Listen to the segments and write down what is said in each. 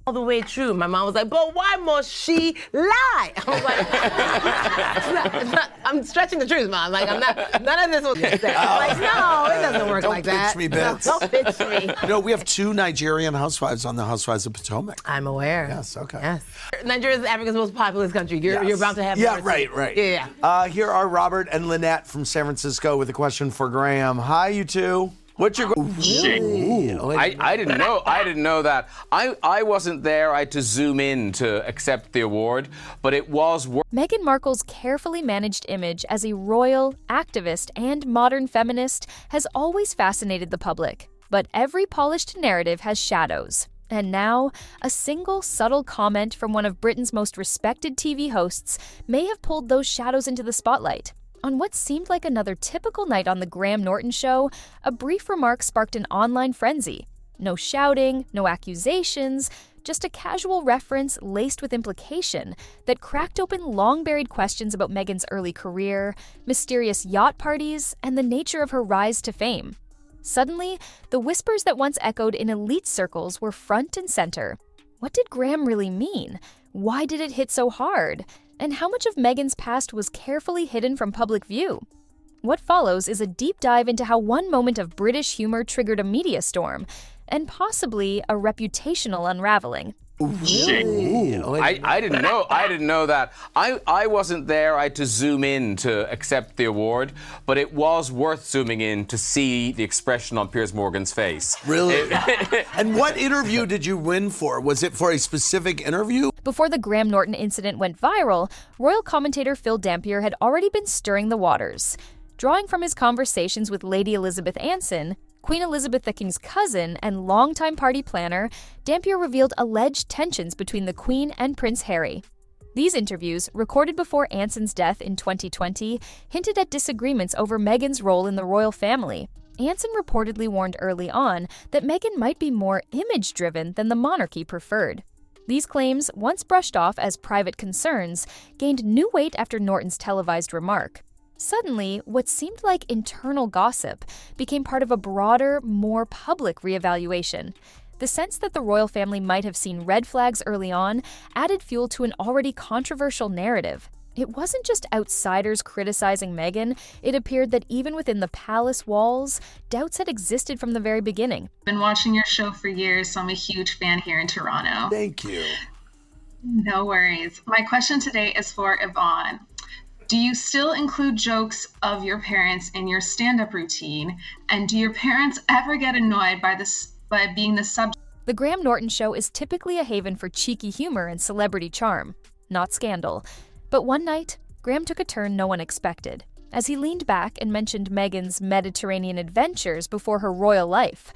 all the way true. My mom was like, but why must she lie? I was like, I'm stretching the truth, Mom. Like, I'm not, none of this was said. I'm like, no, it doesn't work like that. Don't pitch me, Bits. No, don't pitch me. You know, we have 2 Nigerian housewives on the Housewives of Potomac. I'm aware. Yes, okay. Yes. Nigeria is Africa's most populous country. You're about to have Yeah, more, right. Yeah. Here are Robert and Lynette from San Francisco with a question for Graham. Hi, you two. What's your I didn't know that. I wasn't there. I had to zoom in to accept the award, but it was Meghan Markle's carefully managed image as a royal, activist, and modern feminist has always fascinated the public. But every polished narrative has shadows. And now, a single subtle comment from one of Britain's most respected TV hosts may have pulled those shadows into the spotlight. On what seemed like another typical night on the Graham Norton Show, a brief remark sparked an online frenzy. No shouting, no accusations, just a casual reference laced with implication that cracked open long-buried questions about Meghan's early career, mysterious yacht parties, and the nature of her rise to fame. Suddenly, the whispers that once echoed in elite circles were front and center. What did Graham really mean? Why did it hit so hard? And how much of Meghan's past was carefully hidden from public view? What follows is a deep dive into how one moment of British humor triggered a media storm, and possibly a reputational unraveling. I didn't know that. I wasn't there. I had to zoom in to accept the award, but it was worth zooming in to see the expression on Piers Morgan's face. Really? And what interview did you win for? Was it for a specific interview? Before the Graham Norton incident went viral, royal commentator Phil Dampier had already been stirring the waters. Drawing from his conversations with Lady Elizabeth Anson, Queen Elizabeth II's cousin and longtime party planner, Dampier revealed alleged tensions between the Queen and Prince Harry. These interviews, recorded before Anson's death in 2020, hinted at disagreements over Meghan's role in the royal family. Anson reportedly warned early on that Meghan might be more image-driven than the monarchy preferred. These claims, once brushed off as private concerns, gained new weight after Norton's televised remark. Suddenly, what seemed like internal gossip became part of a broader, more public reevaluation. The sense that the royal family might have seen red flags early on added fuel to an already controversial narrative. It wasn't just outsiders criticizing Meghan. It appeared that even within the palace walls, doubts had existed from the very beginning. I've been watching your show for years, so I'm a huge fan here in Toronto. Thank you. No worries. My question today is for Yvonne. Do you still include jokes of your parents in your stand-up routine? And do your parents ever get annoyed by being the subject? The Graham Norton Show is typically a haven for cheeky humor and celebrity charm, not scandal. But one night, Graham took a turn no one expected. As he leaned back and mentioned Meghan's Mediterranean adventures before her royal life,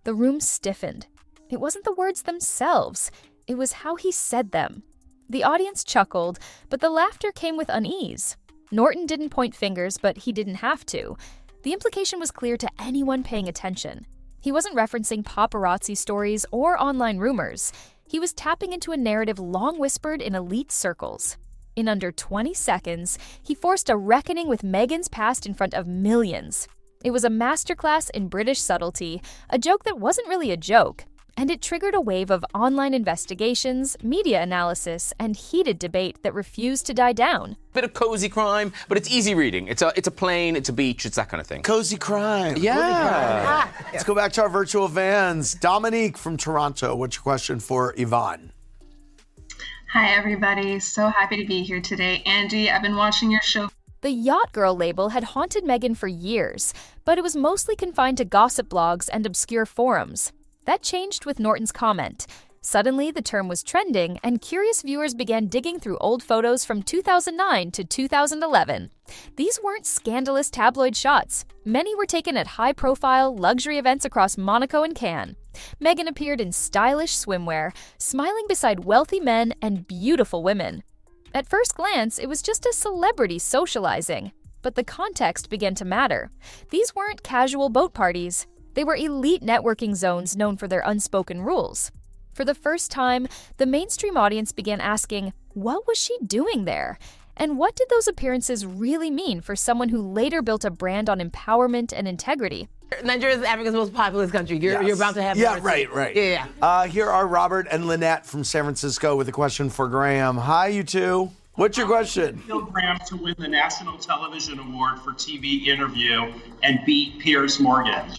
the room stiffened. It wasn't the words themselves, it was how he said them. The audience chuckled, but the laughter came with unease. Norton didn't point fingers, but he didn't have to. The implication was clear to anyone paying attention. He wasn't referencing paparazzi stories or online rumors. He was tapping into a narrative long whispered in elite circles. In under 20 seconds, he forced a reckoning with Meghan's past in front of millions. It was a masterclass in British subtlety, a joke that wasn't really a joke. And it triggered a wave of online investigations, media analysis, and heated debate that refused to die down. Bit of cozy crime, but it's easy reading. It's a plane, it's a beach, it's that kind of thing. Cozy crime. Yeah. Let's go back to our virtual vans. Dominique from Toronto, what's your question for Yvonne? Hi, everybody. So happy to be here today. Andy, I've been watching your show. The Yacht Girl label had haunted Meghan for years, but it was mostly confined to gossip blogs and obscure forums. That changed with Norton's comment. Suddenly, the term was trending, and curious viewers began digging through old photos from 2009 to 2011. These weren't scandalous tabloid shots. Many were taken at high-profile luxury events across Monaco and Cannes. Meghan appeared in stylish swimwear, smiling beside wealthy men and beautiful women. At first glance, it was just a celebrity socializing. But the context began to matter. These weren't casual boat parties. They were elite networking zones known for their unspoken rules. For the first time, the mainstream audience began asking, what was she doing there? And what did those appearances really mean for someone who later built a brand on empowerment and integrity? Nigeria is Africa's most populous country. You're about to have Yeah, more right. Yeah. Here are Robert and Lynette from San Francisco with a question for Graham. Hi, you two. What's your question? Bill Graham to win the National Television Award for TV interview and beat Piers Morgan.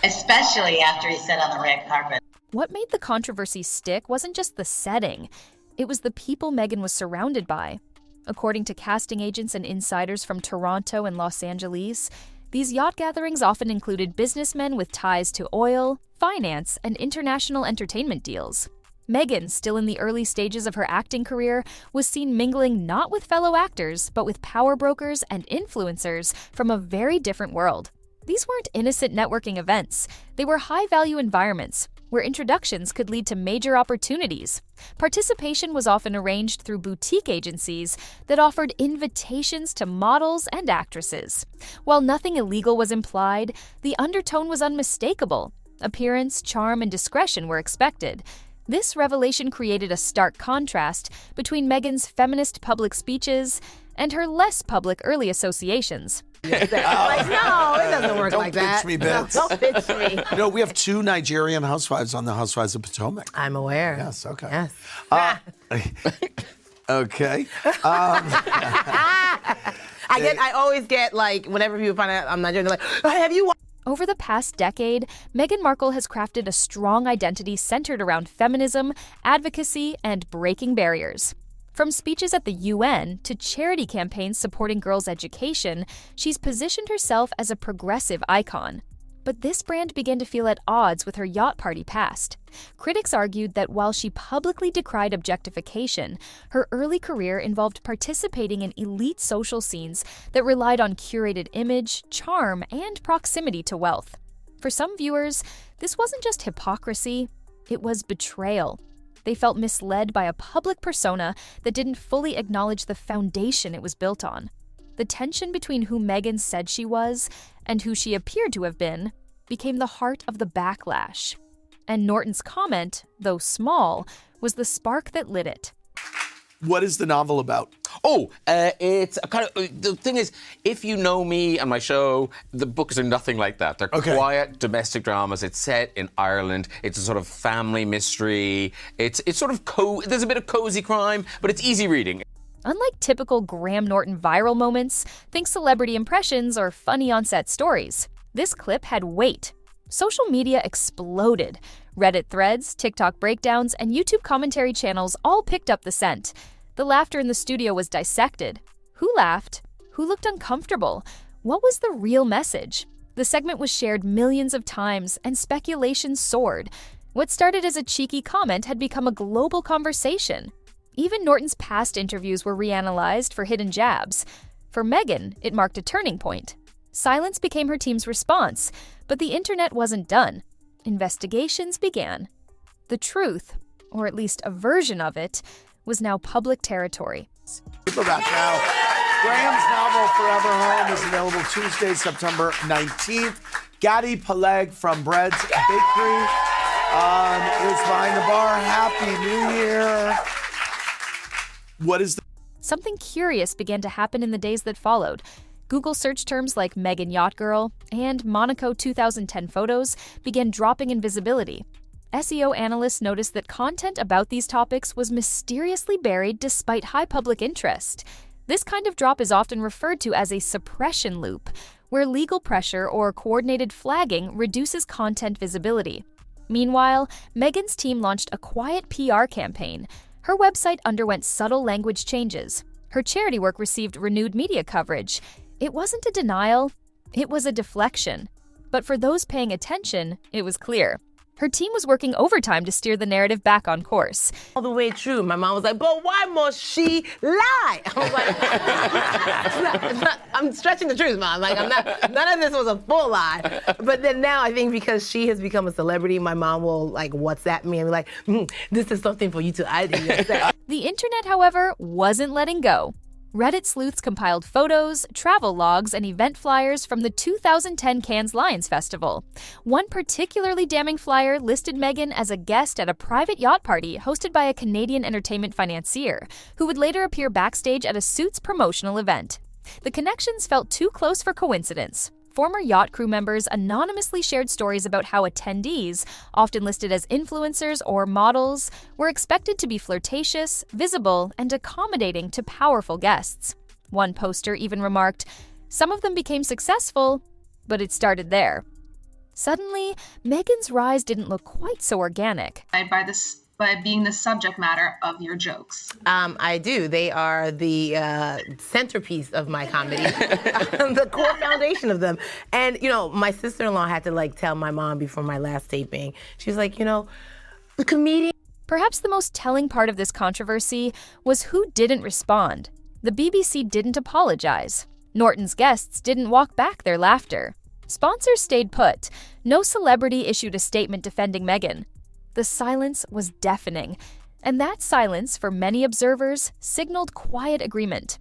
Especially after he sat on the red carpet. What made the controversy stick wasn't just the setting, it was the people Meghan was surrounded by. According to casting agents and insiders from Toronto and Los Angeles, these yacht gatherings often included businessmen with ties to oil, finance, and international entertainment deals. Meghan, still in the early stages of her acting career, was seen mingling not with fellow actors, but with power brokers and influencers from a very different world. These weren't innocent networking events. They were high-value environments where introductions could lead to major opportunities. Participation was often arranged through boutique agencies that offered invitations to models and actresses. While nothing illegal was implied, the undertone was unmistakable. Appearance, charm, and discretion were expected. This revelation created a stark contrast between Meghan's feminist public speeches and her less public early associations. Like, no, it doesn't work like that. Don't pitch me, Bits. No, don't pitch me. You know, we have 2 Nigerian housewives on the Housewives of Potomac. I'm aware. Yes, okay. Yes. Okay. I always get, like, whenever people find out I'm Nigerian, they're like, oh, have you watched? Over the past decade, Meghan Markle has crafted a strong identity centered around feminism, advocacy, and breaking barriers. From speeches at the UN to charity campaigns supporting girls' education, she's positioned herself as a progressive icon. But this brand began to feel at odds with her yacht party past. Critics argued that while she publicly decried objectification, her early career involved participating in elite social scenes that relied on curated image, charm, and proximity to wealth. For some viewers, this wasn't just hypocrisy, it was betrayal. They felt misled by a public persona that didn't fully acknowledge the foundation it was built on. The tension between who Meghan said she was and who she appeared to have been became the heart of the backlash. And Norton's comment, though small, was the spark that lit it. What is the novel about? It's a kind of, the thing is, if you know me and my show, the books are nothing like that. They're quiet domestic dramas. It's set in Ireland. It's a sort of family mystery. It's sort of there's a bit of cozy crime, but it's easy reading. Unlike typical Graham Norton viral moments, think celebrity impressions or funny on-set stories, this clip had weight. Social media exploded. Reddit threads, TikTok breakdowns, and YouTube commentary channels all picked up the scent. The laughter in the studio was dissected. Who laughed? Who looked uncomfortable? What was the real message? The segment was shared millions of times, and speculation soared. What started as a cheeky comment had become a global conversation. Even Norton's past interviews were reanalyzed for hidden jabs. For Meghan, it marked a turning point. Silence became her team's response, but the internet wasn't done. Investigations began. The truth, or at least a version of it, was now public territory. We're back now. Graham's novel Forever Home is available Tuesday, September 19th. Gadi Peleg from Bread's Bakery is behind the bar. Happy New Year. What is the... Something curious began to happen in the days that followed. Google search terms like Meghan Yacht Girl and Monaco 2010 photos began dropping in visibility. SEO analysts noticed that content about these topics was mysteriously buried despite high public interest. This kind of drop is often referred to as a suppression loop, where legal pressure or coordinated flagging reduces content visibility. Meanwhile, Meghan's team launched a quiet PR campaign. Her website underwent subtle language changes. Her charity work received renewed media coverage. It wasn't a denial, it was a deflection. But for those paying attention, it was clear. Her team was working overtime to steer the narrative back on course. All the way true. My mom was like, but why must she lie? I was like, I'm stretching the truth, Mom. Like, none of this was a full lie. But then now I think because she has become a celebrity, my mom will like WhatsApp me and be like, this is something for you to identify. The internet, however, wasn't letting go. Reddit sleuths compiled photos, travel logs, and event flyers from the 2010 Cannes Lions Festival. One particularly damning flyer listed Meghan as a guest at a private yacht party hosted by a Canadian entertainment financier, who would later appear backstage at a Suits promotional event. The connections felt too close for coincidence. Former yacht crew members anonymously shared stories about how attendees, often listed as influencers or models, were expected to be flirtatious, visible, and accommodating to powerful guests. One poster even remarked, "Some of them became successful, but it started there." Suddenly, Meghan's rise didn't look quite so organic. By being the subject matter of your jokes. I do. They are the centerpiece of my comedy, the core foundation of them. And, my sister-in-law had to, tell my mom before my last taping. She was like, the comedian. Perhaps the most telling part of this controversy was who didn't respond. The BBC didn't apologize. Norton's guests didn't walk back their laughter. Sponsors stayed put. No celebrity issued a statement defending Meghan. The silence was deafening, and that silence, for many observers, signaled quiet agreement.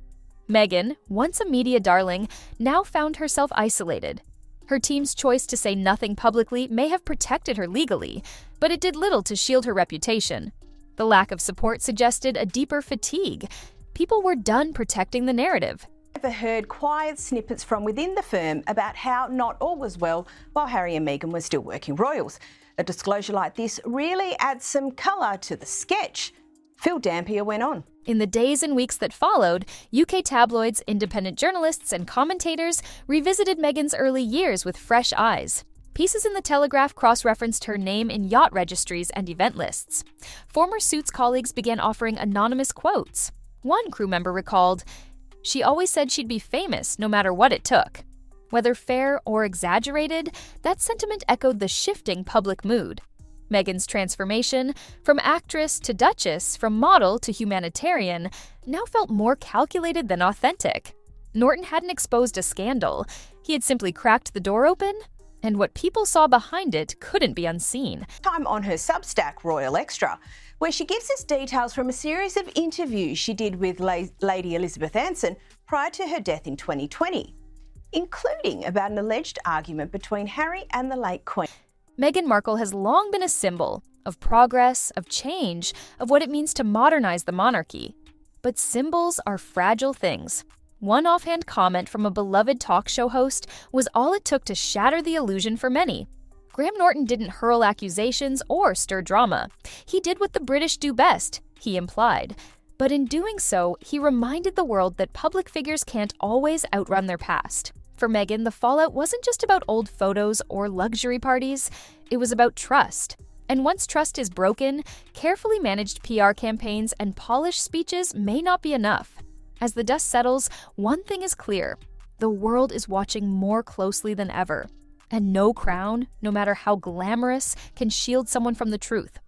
Meghan, once a media darling, now found herself isolated. Her team's choice to say nothing publicly may have protected her legally, but it did little to shield her reputation. The lack of support suggested a deeper fatigue. People were done protecting the narrative. Ever heard quiet snippets from within the firm about how not all was well while Harry and Meghan were still working royals. A disclosure like this really adds some colour to the sketch. Phil Dampier went on. In the days and weeks that followed, UK tabloids, independent journalists, and commentators revisited Meghan's early years with fresh eyes. Pieces in the Telegraph cross-referenced her name in yacht registries and event lists. Former Suits colleagues began offering anonymous quotes. One crew member recalled, "She always said she'd be famous no matter what it took." Whether fair or exaggerated, that sentiment echoed the shifting public mood. Meghan's transformation, from actress to duchess, from model to humanitarian, now felt more calculated than authentic. Norton hadn't exposed a scandal. He had simply cracked the door open, and what people saw behind it couldn't be unseen. Time on her Substack, Royal Extra, where she gives us details from a series of interviews she did with Lady Elizabeth Anson prior to her death in 2020. Including about an alleged argument between Harry and the late Queen. Meghan Markle has long been a symbol of progress, of change, of what it means to modernize the monarchy. But symbols are fragile things. One offhand comment from a beloved talk show host was all it took to shatter the illusion for many. Graham Norton didn't hurl accusations or stir drama. He did what the British do best, he implied. But in doing so, he reminded the world that public figures can't always outrun their past. For Meghan, the fallout wasn't just about old photos or luxury parties, it was about trust. And once trust is broken, carefully managed PR campaigns and polished speeches may not be enough. As the dust settles, one thing is clear: the world is watching more closely than ever. And no crown, no matter how glamorous, can shield someone from the truth.